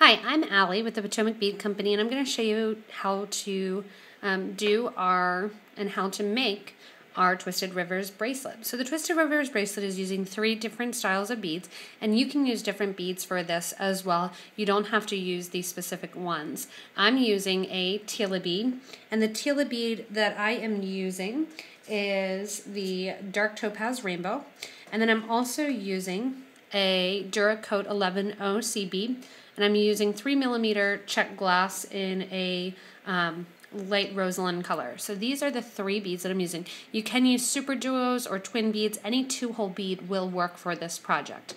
Hi, I'm Allie with the Potomac Bead Company, and I'm going to show you how to how to make our Twisted Rivers bracelet. So the Twisted Rivers bracelet is using 3 different styles of beads, and you can use different beads for this as well. You don't have to use these specific ones. I'm using a Tila bead, and the Tila bead that I am using is the Dark Topaz Rainbow, and then I'm also using a Duracoat 11O C bead, and I'm using 3mm Czech glass in a light rosaline color. So these are the 3 beads that I'm using. You can use super duos or twin beads. Any 2-hole bead will work for this project.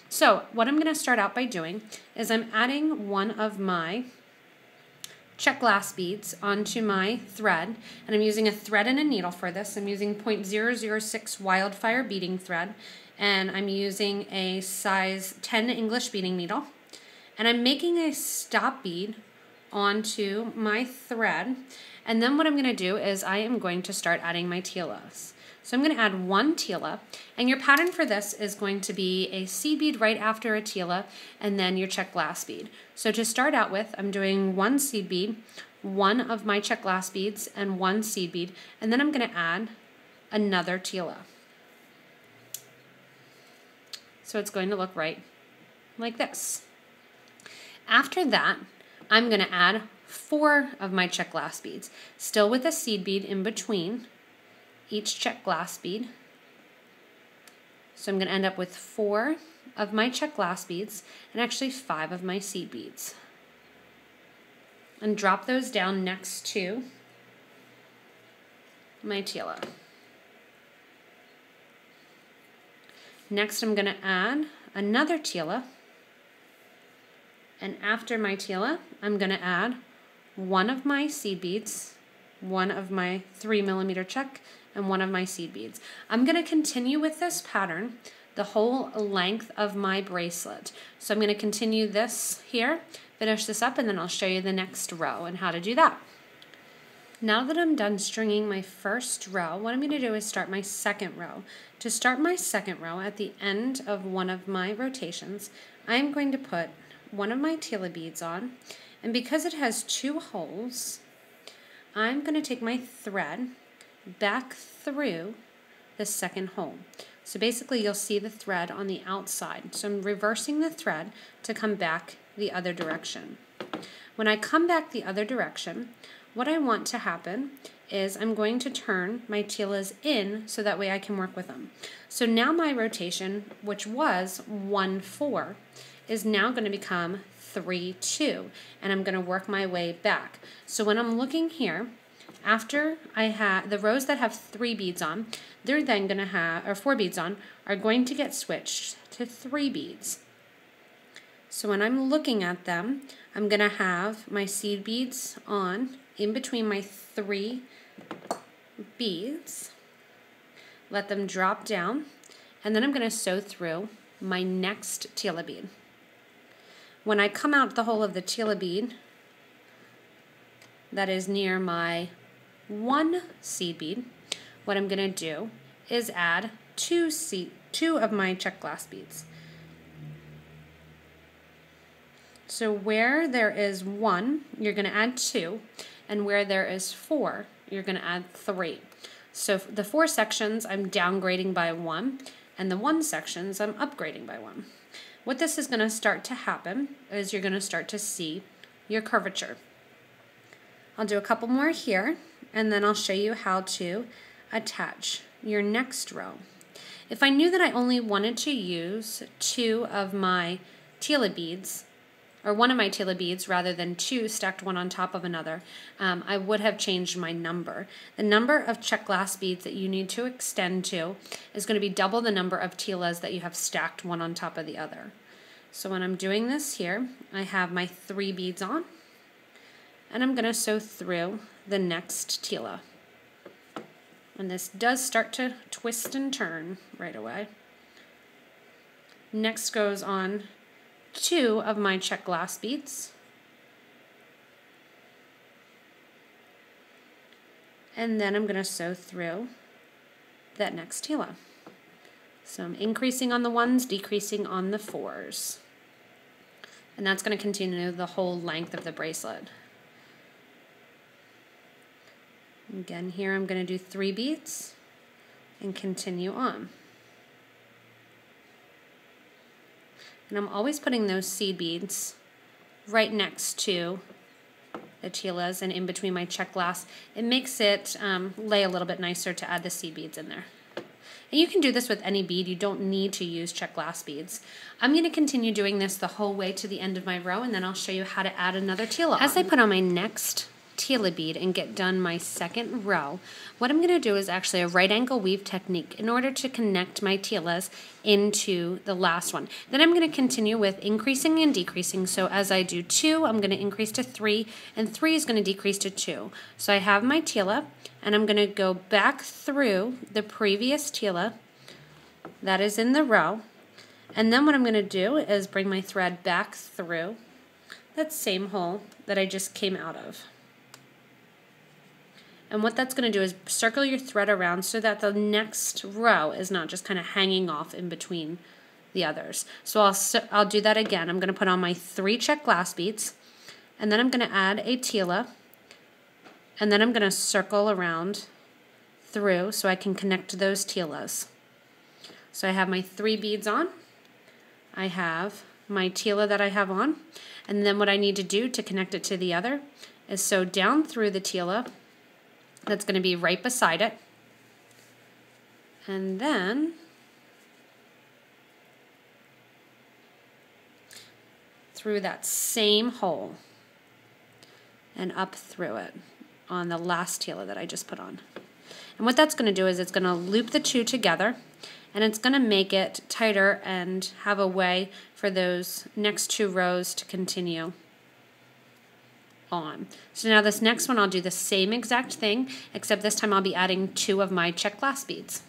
So what I'm going to start out by doing is I'm adding one of my Czech glass beads onto my thread, and I'm using a thread and a needle for this. I'm using 0.006 wildfire beading thread, and I'm using a size 10 English beading needle, and I'm making a stop bead onto my thread, and then what I'm going to do is I am going to start adding my tilas. So I'm going to add 1 tila, and your pattern for this is going to be a seed bead right after a tila, and then your Czech glass bead. So to start out with, I'm doing 1 seed bead, 1 of my Czech glass beads, and 1 seed bead, and then I'm going to add another tila. So it's going to look right like this. After that, I'm going to add 4 of my Czech glass beads, still with a seed bead in between each Czech glass bead. So I'm going to end up with 4 of my Czech glass beads and actually 5 of my seed beads. And drop those down next to my tila. Next I'm going to add another tila. And after my tila, I'm going to add 1 of my seed beads, 1 of my 3mm Czech, and 1 of my seed beads. I'm going to continue with this pattern the whole length of my bracelet. So I'm going to continue this here, finish this up, and then I'll show you the next row and how to do that. Now that I'm done stringing my first row, what I'm going to do is start my second row. To start my second row, at the end of one of my rotations, I'm going to put 1 of my tila beads on, and because it has 2 holes, I'm going to take my thread back through the second hole. So basically you'll see the thread on the outside. So I'm reversing the thread to come back the other direction. When I come back the other direction, what I want to happen is I'm going to turn my tilas in so that way I can work with them. So now my rotation, which was 1-4, is now going to become 3-2, and I'm going to work my way back. So when I'm looking here, after I have the rows that have 3 beads on, they're then going to have, or 4 beads on, are going to get switched to 3 beads. So when I'm looking at them, I'm going to have my seed beads on in between my 3 beads, let them drop down, and then I'm going to sew through my next tila bead. When I come out the hole of the tila bead that is near my 1 seed bead, what I'm going to do is add 2 of my Czech glass beads. So where there is 1, you're going to add 2, and where there is 4, you're going to add 3. So the 4 sections I'm downgrading by 1, and the 1 sections I'm upgrading by 1. What this is going to start to happen is you're going to start to see your curvature. I'll do a couple more here, and then I'll show you how to attach your next row. If I knew that I only wanted to use 2 of my tila beads, or 1 of my tila beads rather than 2 stacked one on top of another, I would have changed my number. The number of Czech glass beads that you need to extend to is going to be double the number of tilas that you have stacked one on top of the other. So when I'm doing this here, I have my 3 beads on, and I'm going to sew through the next tila. And this does start to twist and turn right away. Next goes on 2 of my Czech glass beads, and then I'm going to sew through that next tila. So I'm increasing on the 1s, decreasing on the 4s. And that's going to continue the whole length of the bracelet. Again, here I'm going to do 3 beads and continue on. And I'm always putting those seed beads right next to the tilas and in between my check glass. It makes it lay a little bit nicer to add the seed beads in there. And you can do this with any bead. You don't need to use check glass beads. I'm going to continue doing this the whole way to the end of my row, and then I'll show you how to add another tila. As I put on my next tila bead and get done my second row, what I'm going to do is actually a right angle weave technique in order to connect my tilas into the last one. Then I'm going to continue with increasing and decreasing. So as I do 2, I'm going to increase to 3, and 3 is going to decrease to 2. So I have my tila, and I'm going to go back through the previous tila that is in the row, and then what I'm going to do is bring my thread back through that same hole that I just came out of. And what that's going to do is circle your thread around so that the next row is not just kind of hanging off in between the others. So I'll do that again. I'm going to put on my 3 check glass beads, and then I'm going to add a tila, and then I'm going to circle around through so I can connect those tilas. So I have my 3 beads on, I have my tila that I have on, and then what I need to do to connect it to the other is sew down through the tila that's going to be right beside it, and then through that same hole and up through it on the last tila that I just put on. And what that's going to do is it's going to loop the 2 together, and it's going to make it tighter and have a way for those next 2 rows to continue on. So now this next one I'll do the same exact thing, except this time I'll be adding 2 of my check glass beads.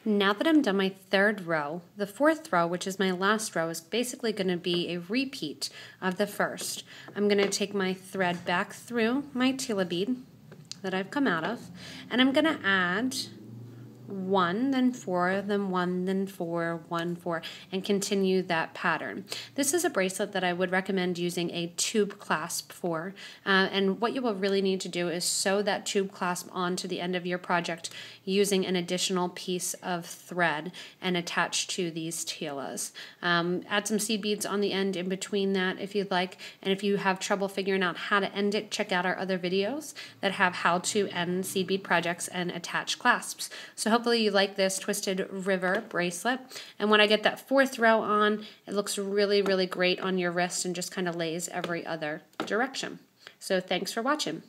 Now that I'm done my 3rd row, the 4th row, which is my last row, is basically going to be a repeat of the first. I'm going to take my thread back through my tila bead that I've come out of, and I'm going to add 1, then 4, then 1, then 4, 1, 4, and continue that pattern. This is a bracelet that I would recommend using a tube clasp for, and what you will really need to do is sew that tube clasp onto the end of your project using an additional piece of thread and attach to these tilas. Add some seed beads on the end in between that if you'd like, and if you have trouble figuring out how to end it, check out our other videos that have how to end seed bead projects and attach clasps. So hopefully you like this Twisted River bracelet, and when I get that 4th row on, it looks really, really great on your wrist and just kind of lays every other direction. So thanks for watching.